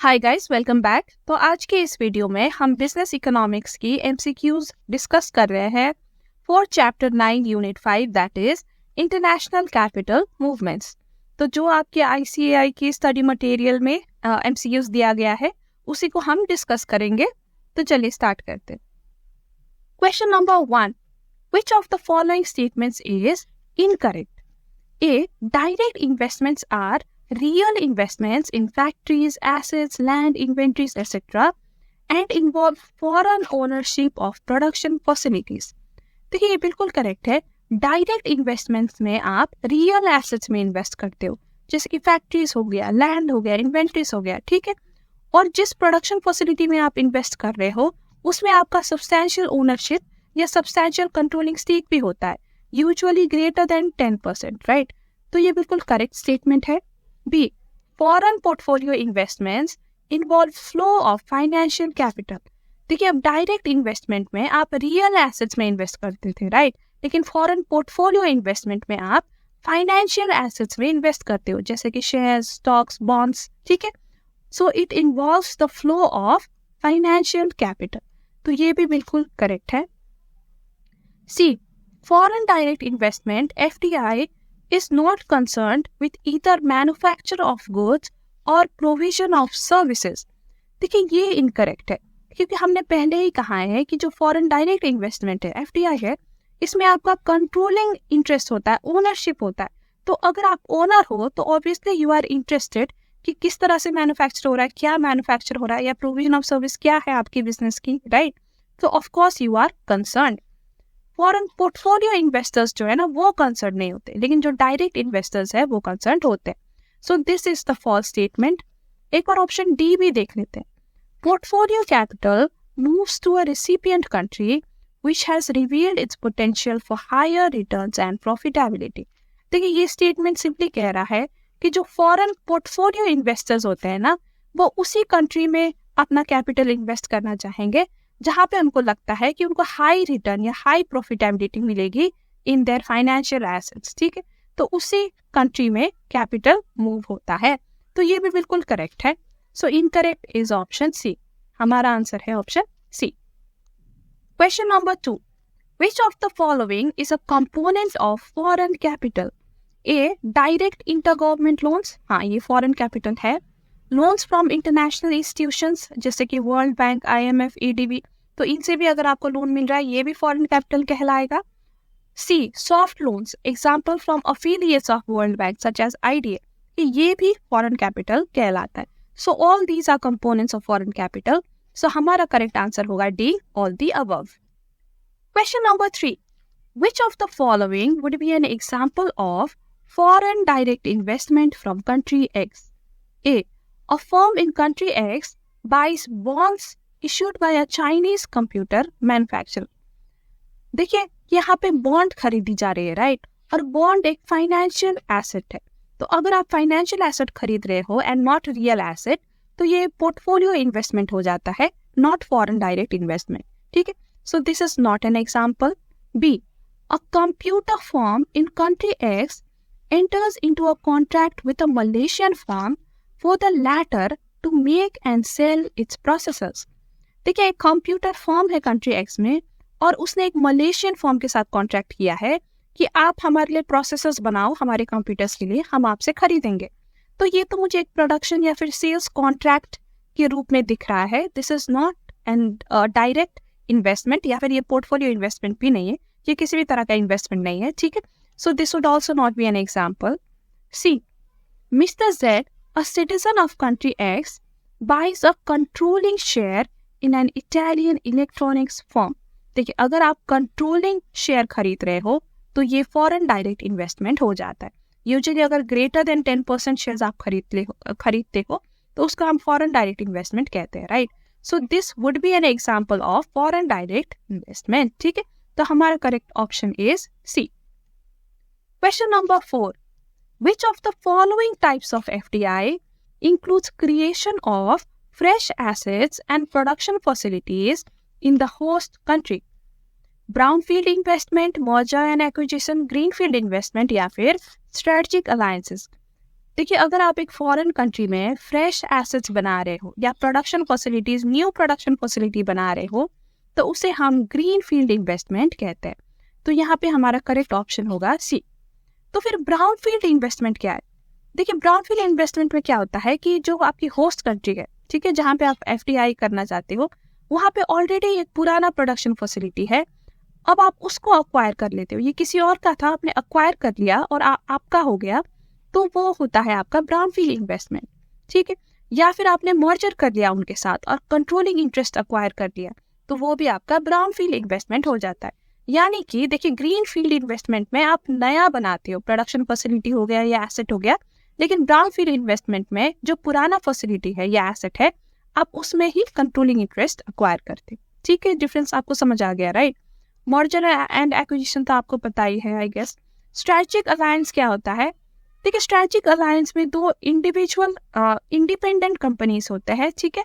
Hi guys, welcome back. तो आज के इस वीडियो में हम बिजनेस इकोनॉमिक्स की एमसीक्यूज डिस्कस कर रहे हैं for chapter 9 unit 5 that is international capital movements. तो जो आपके आईसीएआई की स्टडी मटेरियल में एमसीक्यूज दिया गया है उसी को हम डिस्कस करेंगे। तो चलिए स्टार्ट करते हैं। Question number 1, which of the following statements is incorrect? A. Direct investments are real investments in factories, assets, land, inventories, etc. and involve foreign ownership of production facilities. देखिए ये बिल्कुल करेक्ट है। Direct investments में आप real assets में invest करते हो, जैसे कि फैक्ट्रीज हो गया, लैंड हो गया, इन्वेंट्रीज हो गया, ठीक है। और जिस प्रोडक्शन फैसिलिटी में आप इन्वेस्ट कर रहे हो उसमें आपका सब्सटैंशियल ओनरशिप या सब्सटैंशियल कंट्रोलिंग स्टेक भी होता है, यूजुअली ग्रेटर देन 10%, राइट। तो ये बिल्कुल करेक्ट स्टेटमेंट है। B, foreign portfolio investments involve flow of financial capital. देखिए अब डायरेक्ट इन्वेस्टमेंट में आप रियल एसेट्स में इन्वेस्ट करते थे, राइट, लेकिन फॉरेन पोर्टफोलियो इन्वेस्टमेंट में आप फाइनेंशियल एसेट्स में इन्वेस्ट करते हो, जैसे कि शेयर्स, स्टॉक्स, बॉन्ड्स, ठीक है। So it involves the flow of financial capital. तो ये भी बिल्कुल करेक्ट है। सी, foreign direct investment FDI is not concerned with either manufacture of goods or provision of services. देखिए ये इनकरेक्ट है, क्योंकि हमने पहले ही कहा है कि जो फॉरेन डायरेक्ट इन्वेस्टमेंट है FDI है, इसमें आपका कंट्रोलिंग इंटरेस्ट होता है, ओनरशिप होता है। तो अगर आप ओनर हो तो ऑब्वियसली यू आर इंटरेस्टेड कि किस तरह से मैन्युफैक्चर हो रहा है, क्या मैन्युफैक्चर हो रहा है, या प्रोविजन ऑफ सर्विस क्या है आपकी बिजनेस की, राइट। तो of course you are concerned. Foreign portfolio investors जो है ना वो कंसर्न नहीं होते, लेकिन जो डायरेक्ट इन्वेस्टर्स है वो कंसर्न होते हैं। So this is the false statement. एक और ऑप्शन डी भी देख लेते हैं। Portfolio capital moves to a recipient country which has revealed its potential for higher returns and profitability. देखिए ये स्टेटमेंट सिंपली कह रहा है कि जो फॉरेन पोर्टफोलियो इन्वेस्टर्स होते हैं ना वो उसी कंट्री में अपना कैपिटल इन्वेस्ट करना चाहेंगे जहां पे उनको लगता है कि उनको हाई रिटर्न या हाई प्रॉफिटेबिलिटी मिलेगी इन देयर फाइनेंशियल एसेट्स, ठीक है। तो उसी कंट्री में कैपिटल मूव होता है। तो ये भी बिल्कुल करेक्ट है। So incorrect is option C. हमारा आंसर है option C. Question number 2, which of the following is a component of foreign capital? A, direct intergovernmental loans, हाँ ये फॉरेन कैपिटल है। लोन्स फ्रॉम इंटरनेशनल इंस्टीट्यूशंस जैसे कि world bank, IMF, EDB, तो इनसे भी अगर आपको लोन मिल रहा है ये भी फॉरेन कैपिटल कहलाएगा। C, soft loans, example from affiliates of World Bank such as IDA, ये भी फॉरेन कैपिटल कहलाता है। So all these are components of foreign capital. So हमारा करेक्ट आंसर होगा D, all the above. Question number 3, which of the following would be an example of foreign direct investment from country X? A, a firm in country X buys bonds issued by a Chinese computer manufacturer. देखिए यहाँ पे bond खरीदी जा रही है, right, और bond एक financial asset है। तो अगर आप फाइनेंशियल एसेट खरीद रहे हो एंड नॉट रियल एसेट तो ये पोर्टफोलियो इन्वेस्टमेंट हो जाता है, नॉट फॉरेन डायरेक्ट इन्वेस्टमेंट, ठीक है। So this is not an example. B, a computer firm in country X enters into a contract with a Malaysian firm for the latter to make and sell its processors. देखिए एक computer firm है country X में और उसने एक Malaysian firm के साथ contract किया है कि आप हमारे लिए प्रोसेसर्स बनाओ, हमारे कंप्यूटर्स के लिए हम आपसे खरीदेंगे। तो ये तो मुझे एक प्रोडक्शन या फिर सेल्स कॉन्ट्रैक्ट के रूप में दिख रहा है। This is not N direct investment या फिर ये पोर्टफोलियो इन्वेस्टमेंट भी नहीं है, ये किसी भी तरह का इन्वेस्टमेंट नहीं है, ठीक है। So this would also not be an example. C, mister Z, a citizen of country X, buys a controlling share in an Italian electronics firm. देखिए अगर आप कंट्रोलिंग शेयर खरीद रहे हो तो ये फॉरेन डायरेक्ट इन्वेस्टमेंट हो जाता है। यूजुअली अगर ग्रेटर देन 10% शेयर्स आप खरीदते हो तो उसका हम फॉरेन डायरेक्ट इन्वेस्टमेंट कहते हैं, right. So this would be an example of foreign direct investment, ठीक है। तो हमारा correct option is C. Question number 4, which of the following types of FDI includes creation of fresh assets and production facilities in the host country? Brownfield investment, merger and acquisition, greenfield investment या फिर strategic alliances? देखिए, अगर आप एक foreign country में fresh assets बना रहे हो या production facilities, new production facility बना रहे हो, तो उसे हम ग्रीन फील्ड इन्वेस्टमेंट कहते हैं। तो यहाँ पे हमारा करेक्ट ऑप्शन होगा सी। तो फिर ब्राउन फील्ड इन्वेस्टमेंट क्या है? देखिए, ब्राउन फील्ड इन्वेस्टमेंट में क्या होता है कि जो आपकी होस्ट कंट्री है, ठीक है, जहाँ पे आप FDI करना चाहते हो, वहाँ पे ऑलरेडी एक पुराना प्रोडक्शन फैसिलिटी है, अब आप उसको अक्वायर कर लेते हो। ये किसी और का था, आपने अक्वायर कर लिया और आपका हो गया, तो वो होता है आपका ब्राउन फील्ड इन्वेस्टमेंट, ठीक है। या फिर आपने मर्जर कर लिया उनके साथ और कंट्रोलिंग इंटरेस्ट अक्वायर कर लिया, तो वो भी आपका ब्राउन फील्ड इन्वेस्टमेंट हो जाता है। यानी कि देखिए, ग्रीन फील्ड इन्वेस्टमेंट में आप नया बनाते हो, प्रोडक्शन फैसिलिटी हो गया या एसेट हो गया, लेकिन ब्राउन फील्ड इन्वेस्टमेंट में जो पुराना फैसिलिटी है या एसेट है, आप उसमें ही कंट्रोलिंग इंटरेस्ट अक्वायर करते, ठीक है। डिफरेंस आपको समझ आ गया, राइट? मर्जर एंड एक्विजिशन तो आपको पता ही है, आई गेस। स्ट्रेटेजिक अलायंस क्या होता है? देखिए, स्ट्रेटेजिक अलायंस में दो इंडिविजुअल इंडिपेंडेंट कंपनीज होते हैं, ठीक है,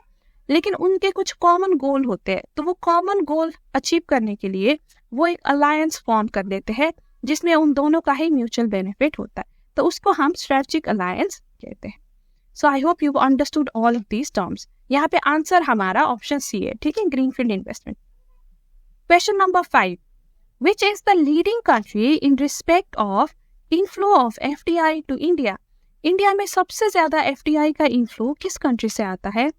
लेकिन उनके कुछ कॉमन गोल होते हैं। तो वो कॉमन गोल अचीव करने के लिए वो एक अलायंस फॉर्म कर देते हैं, जिसमें उन दोनों का ही म्यूचुअल बेनिफिट होता है, तो उसको हम स्ट्रेटेजिक अलायंस कहते हैं। So I hope you understood all of these terms. यहाँ पे आंसर हमारा ऑप्शन सी है, ठीक है, greenfield investment. Question number 5, which is the leading country in respect of inflow of FDI to India? India में सबसे ज्यादा FDI का इनफ्लो किस कंट्री से आता है?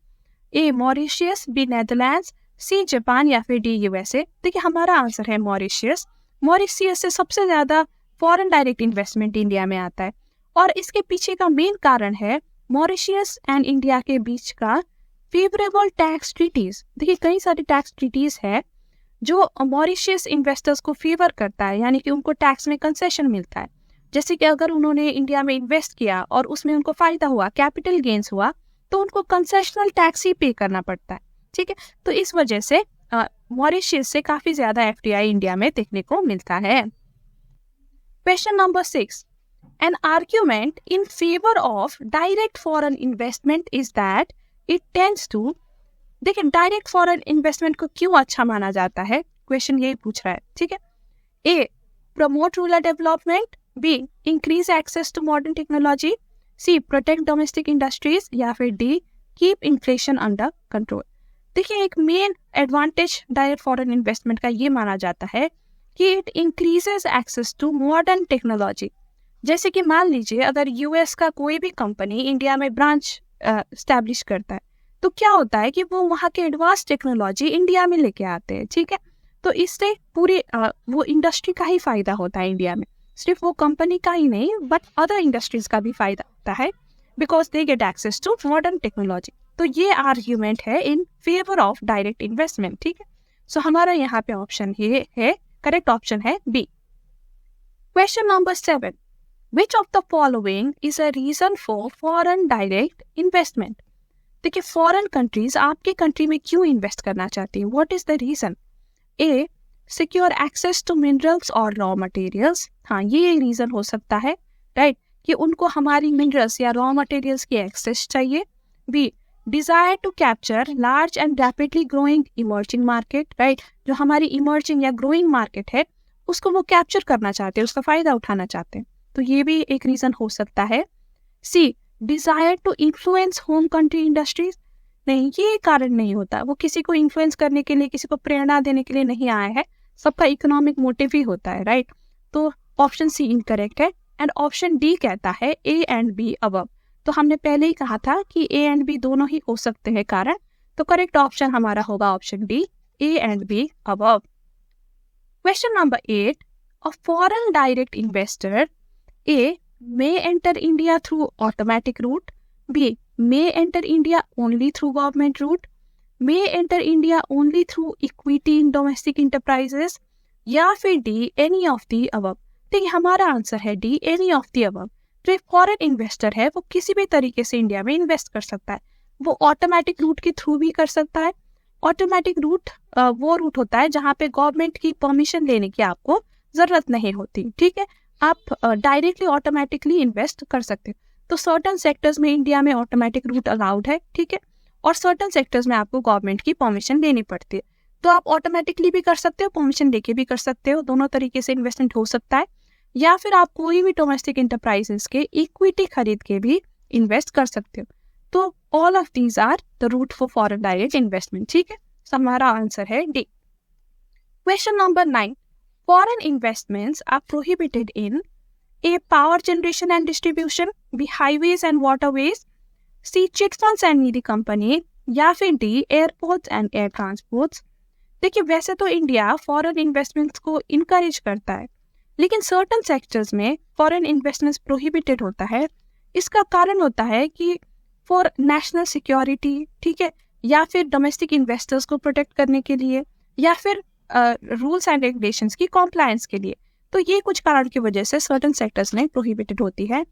A Mauritius, B Netherlands, C Japan या फिर डी USA। देखिए, हमारा आंसर है मॉरिशियस। मॉरिशियस से सबसे ज्यादा फॉरेन डायरेक्ट इन्वेस्टमेंट इंडिया में आता है, और इसके पीछे का मेन कारण है मॉरिशियस एंड इंडिया के बीच का फेवरेबल टैक्स ट्रीटीज। देखिए, कई सारी टैक्स ट्रीटीज है जो मॉरिशियस इन्वेस्टर्स को फेवर करता है, यानी कि उनको टैक्स में कंसेशन मिलता है। जैसे कि अगर उन्होंने इंडिया में इन्वेस्ट किया और उसमें उनको फायदा हुआ, कैपिटल गेन्स हुआ, तो उनको कंसेशनल टैक्स ही पे करना पड़ता है, ठीक है। तो इस वजह से मॉरिशियस से काफी ज्यादा FDI इंडिया में देखने को मिलता है। Question number 6, an argument in favour of direct foreign investment is that it tends to. देखिए, डायरेक्ट फॉरेन इन्वेस्टमेंट को क्यों अच्छा माना जाता है, क्वेश्चन यही पूछ रहा है, ठीक है। A promote rural development, B increase access to modern technology, C protect domestic industries, या फिर D keep inflation under control. देखिए, एक main advantage direct foreign investment का ये माना जाता है कि it increases access to modern technology. जैसे कि मान लीजिए, अगर US का कोई भी कंपनी इंडिया में ब्रांच स्टैब्लिश करता है, तो क्या होता है कि वो वहाँ के एडवांस टेक्नोलॉजी इंडिया में लेके आते हैं, ठीक है। तो इससे पूरी वो इंडस्ट्री का ही फायदा होता है इंडिया में, सिर्फ वो कंपनी का ही नहीं, बट अदर इंडस्ट्रीज का भी फायदा होता है, because they get access to modern technology. तो ये आर्ग्यूमेंट है in favour of direct investment, ठीक है। सो हमारा यहाँ पे ऑप्शन ये है, करेक्ट ऑप्शन है B. Question number 7, which of the following is a reason for foreign direct investment? देखिए, फॉरेन कंट्रीज आपके कंट्री में क्यों इन्वेस्ट करना चाहती है, what is the reason? A secure access to minerals और रॉ मटेरियल्स। हाँ, ये रीजन हो सकता है, राइट, कि उनको हमारी मिनरल्स या रॉ मटेरियल्स की एक्सेस चाहिए। B desire to capture large and rapidly growing emerging market, right, जो हमारी इमर्जिंग या ग्रोइंग मार्केट है उसको वो कैप्चर करना चाहते हैं, उसका फायदा उठाना चाहते हैं, तो ये भी एक रीजन हो सकता है। C desire to influence home country industries. नहीं, ये कारण नहीं होता, वो किसी को इन्फ्लुएंस करने के लिए, किसी को प्रेरणा देने के लिए नहीं आया है, सबका इकोनॉमिक मोटिव ही होता है, राइट। तो ऑप्शन सी इनकरेक्ट है, एंड ऑप्शन डी कहता है ए एंड बी अबव। तो हमने पहले ही कहा था कि ए एंड बी दोनों ही हो सकते हैं कारण, तो करेक्ट ऑप्शन हमारा होगा option D, A and be above. Question number 8, a foreign direct investor A may enter India through automatic route, B may enter India only through government route, may enter India only through equity in domestic enterprises, या फिर D any of the above। देखिए, हमारा answer है D any of the above। जो एक foreign investor है वो किसी भी तरीके से इंडिया में इन्वेस्ट कर सकता है, वो ऑटोमेटिक रूट के थ्रू भी कर सकता है। ऑटोमेटिक रूट वो रूट होता है जहाँ पे गवर्नमेंट की परमिशन लेने की आपको जरूरत नहीं होती, ठीक है, आप डायरेक्टली ऑटोमेटिकली इन्वेस्ट कर सकते हो। तो सर्टन सेक्टर्स में इंडिया में ऑटोमेटिक रूट अलाउड है, ठीक है, और सर्टन सेक्टर्स में आपको गवर्नमेंट की परमिशन लेनी पड़ती है। तो आप ऑटोमेटिकली भी कर सकते हो, परमिशन लेके भी कर सकते हो, दोनों तरीके से इन्वेस्टमेंट हो सकता है। या फिर आप कोई भी डोमेस्टिक इंटरप्राइजेस के इक्विटी खरीद के भी इन्वेस्ट कर सकते हो। तो all of these are the route for foreign direct investment. ठीक है, हमारा आंसर है D. Question number 9, foreign investments are prohibited in A power generation and distribution, B highways and waterways, C chit funds and Nidhi company, या फिर D airports and air transports. देखिए, वैसे तो India foreign investments को encourage करता है, लेकिन certain sectors में फॉरेन इन्वेस्टमेंट्स प्रोहिबिटेड होता है। इसका कारण होता है कि फॉर नेशनल सिक्योरिटी, ठीक है, या फिर डोमेस्टिक इन्वेस्टर्स को प्रोटेक्ट करने के लिए, या फिर रूल्स एंड रेगुलेशंस की कॉम्प्लायंस के लिए। तो ये कुछ कारण की वजह से सर्टन सेक्टर्स में प्रोहिबिटेड होती है।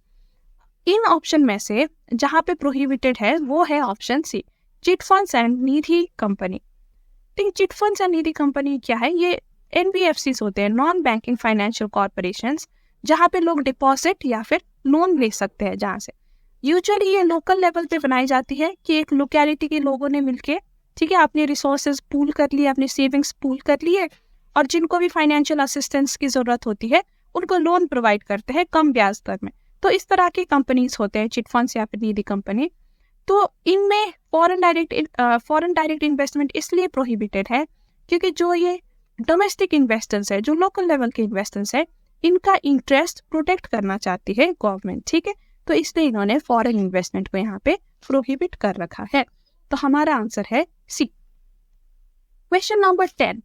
इन ऑप्शन में से जहाँ पे प्रोहिबिटेड है वो है option C, chit funds and nidhi company. तो chit funds and nidhi company क्या है? ये NBFCs होते हैं, नॉन बैंकिंग फाइनेंशियल कॉर्पोरेशंस, जहाँ पे लोग डिपॉजिट या फिर लोन ले सकते हैं। जहाँ से यूजुअली ये लोकल लेवल पे बनाई जाती है कि एक लोकेलिटी के लोगों ने मिलके, ठीक है, अपने रिसोर्सेज पूल कर लिए, अपनी सेविंग्स पूल कर लिए, और जिनको भी फाइनेंशियल असिस्टेंस की जरूरत होती है उनको लोन प्रोवाइड करते हैं कम ब्याज दर में। तो इस तरह के कंपनीज होते हैं चिट फंड्स या फिर निधि कंपनी। तो इनमें फॉरेन डायरेक्ट इन्वेस्टमेंट इसलिए प्रोहिबिटेड है क्योंकि जो ये डोमेस्टिक इन्वेस्टर्स है, जो लोकल लेवल के इन्वेस्टर्स है, इनका इंटरेस्ट प्रोटेक्ट करना चाहती है गवर्नमेंट। ठीक है, तो इसलिए इन्होंने फॉरेन इन्वेस्टमेंट को यहाँ पे प्रोहिबिट कर रखा है। तो हमारा आंसर है C. Question number 10,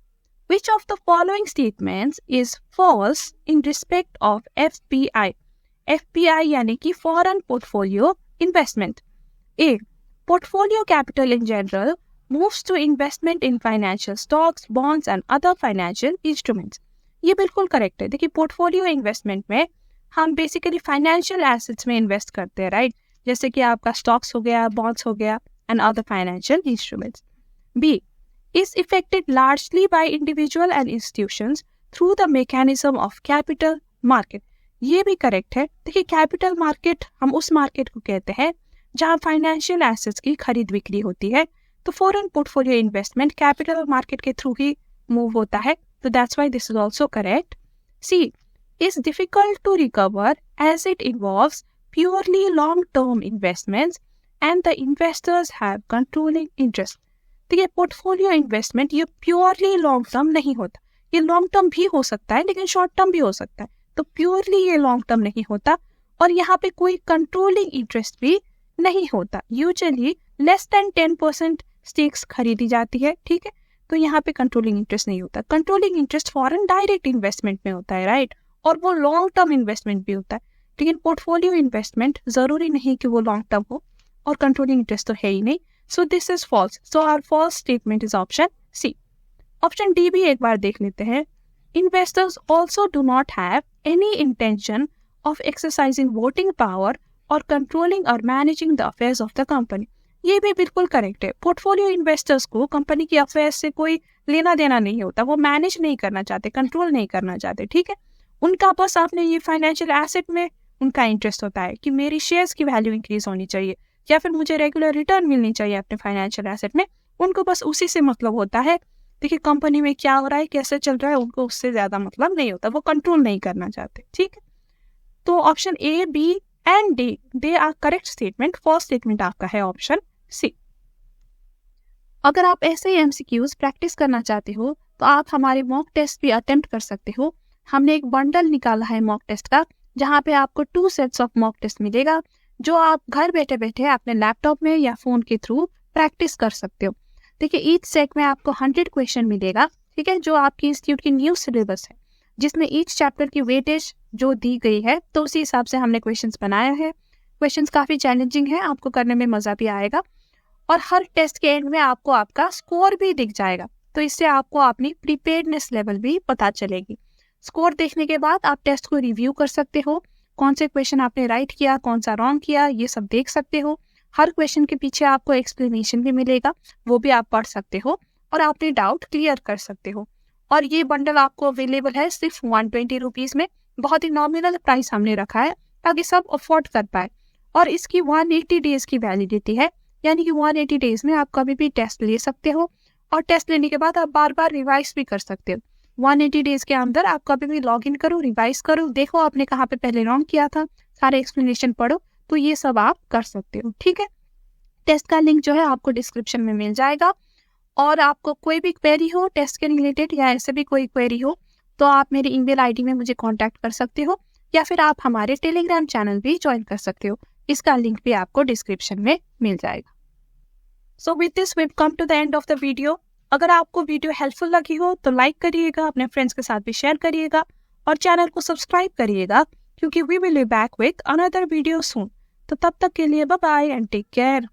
which of the following statements is false in respect of FPI? FPI यानी कि foreign portfolio investment. A, portfolio capital in general moves to investment in financial stocks, bonds and other financial instruments. ये बिल्कुल correct है। देखिए, portfolio investment में हम basically financial assets में invest करते हैं, राइट? जैसे कि आपका स्टॉक्स हो गया, बॉन्ड्स हो गया and other financial instruments. B, is affected largely by individual and institutions through the mechanism of capital market. ये भी करेक्ट है। देखिए, कैपिटल मार्केट हम उस मार्केट को कहते हैं जहां फाइनेंशियल एसेट्स की खरीद बिक्री होती है। तो foreign portfolio investment capital market के थ्रू ही मूव होता है, तो that's why this is also correct. C, is difficult to recover as it involves purely long-term investments and the investors have controlling interest. तो ये पोर्टफोलियो इन्वेस्टमेंट ये purely long term नहीं होता। ये लॉन्ग टर्म भी हो सकता है लेकिन शॉर्ट टर्म भी हो सकता है। तो प्योरली ये लॉन्ग टर्म नहीं होता और यहाँ पे कोई कंट्रोलिंग इंटरेस्ट भी नहीं होता। यूजुअली लेस देन 10% स्टेक्स खरीदी जाती है, ठीक है, तो यहाँ पे कंट्रोलिंग इंटरेस्ट नहीं होता। Controlling interest foreign direct investment में होता है, राइट, और वो लॉन्ग टर्म इन्वेस्टमेंट भी होता है। लेकिन पोर्टफोलियो इन्वेस्टमेंट जरूरी नहीं कि वो लॉन्ग टर्म हो और कंट्रोलिंग इंटरेस्ट तो है ही नहीं। So this is false. So our false statement is option C. Option D भी एक बार देख लेते हैं। Investors also do not have any intention of exercising voting power or controlling or managing the affairs of the company. ये भी बिल्कुल correct है। Portfolio investors को कंपनी की अफेयर्स से कोई लेना देना नहीं होता, वो मैनेज नहीं करना चाहते, कंट्रोल नहीं करना चाहते, ठीक है। उनका बस आपने ये फाइनेंशियल एसेट में उनका इंटरेस्ट होता है कि मेरी शेयर्स की वैल्यू इंक्रीज होनी चाहिए या फिर मुझे रेगुलर रिटर्न मिलनी चाहिए अपने फाइनेंशियल एसेट में। उनको बस उसी से मतलब होता है। देखिए, कंपनी में क्या हो रहा है, कैसे चल रहा है, उनको उससे ज्यादा मतलब नहीं होता, वो कंट्रोल नहीं करना चाहते, ठीक है। तो option A, B and D they are correct statement. First statement आपका है ऑप्शन सी। अगर आप ऐसे ही एमसीक्यूज प्रैक्टिस करना चाहते हो तो आप हमारे मॉक टेस्ट भी अटेम्प्ट कर सकते हो। हमने एक बंडल निकाला है मॉक टेस्ट का, जहाँ पे आपको 2 सेट्स ऑफ मॉक टेस्ट मिलेगा जो आप घर बैठे बैठे अपने लैपटॉप में या फोन के थ्रू प्रैक्टिस कर सकते हो। देखिए, ईच सेट में आपको 100 क्वेश्चन मिलेगा, ठीक है, जो आपकी इंस्टीट्यूट की न्यू सिलेबस है, जिसमें ईच चैप्टर की वेटेज जो दी गई है, तो उसी हिसाब से हमने क्वेश्चंस बनाया है। क्वेश्चंस काफी चैलेंजिंग है, आपको करने में मजा भी आएगा और हर टेस्ट के एंड में आपको आपका स्कोर भी दिख जाएगा, तो इससे आपको अपनी प्रिपेयर्डनेस लेवल भी पता चलेगी। स्कोर देखने के बाद आप टेस्ट को रिव्यू कर सकते हो, कौन से क्वेश्चन आपने राइट किया, कौन सा रॉन्ग किया, ये सब देख सकते हो। हर क्वेश्चन के पीछे आपको एक्सप्लेनेशन भी मिलेगा, वो भी आप पढ़ सकते हो और अपने डाउट क्लियर कर सकते हो। और ये बंडल आपको अवेलेबल है सिर्फ 120 रुपीज में। बहुत ही नॉमिनल प्राइस हमने रखा है ताकि सब अफोर्ड कर पाए। और इसकी 180 डेज की वैलिडिटी है, यानी कि 180 डेज में आप कभी भी टेस्ट ले सकते हो और टेस्ट लेने के बाद आप बार बार रिवाइज भी कर सकते हो। 180 डेज के अंदर आप कभी भी लॉग इन करो, रिवाइज करो, देखो आपने कहाँ पे पहले रॉन्ग किया था, सारे एक्सप्लेनेशन पढ़ो, तो ये सब आप कर सकते हो। ठीक है, टेस्ट का लिंक जो है आपको डिस्क्रिप्शन में मिल जाएगा। और आपको कोई भी क्वेरी हो टेस्ट के रिलेटेड या ऐसे भी कोई क्वेरी हो तो आप मेरे ईमेल आईडी में मुझे कांटेक्ट कर सकते हो, या फिर आप हमारे टेलीग्राम चैनल भी ज्वाइन कर सकते हो, इसका लिंक भी आपको डिस्क्रिप्शन में मिल जाएगा। So with this we come to the end of the video. अगर आपको वीडियो हेल्पफुल लगी हो तो लाइक करिएगा, अपने फ्रेंड्स के साथ भी शेयर करिएगा और चैनल को सब्सक्राइब करिएगा, क्योंकि we will be back with another video soon. तो तब तक के लिए bye bye and take care.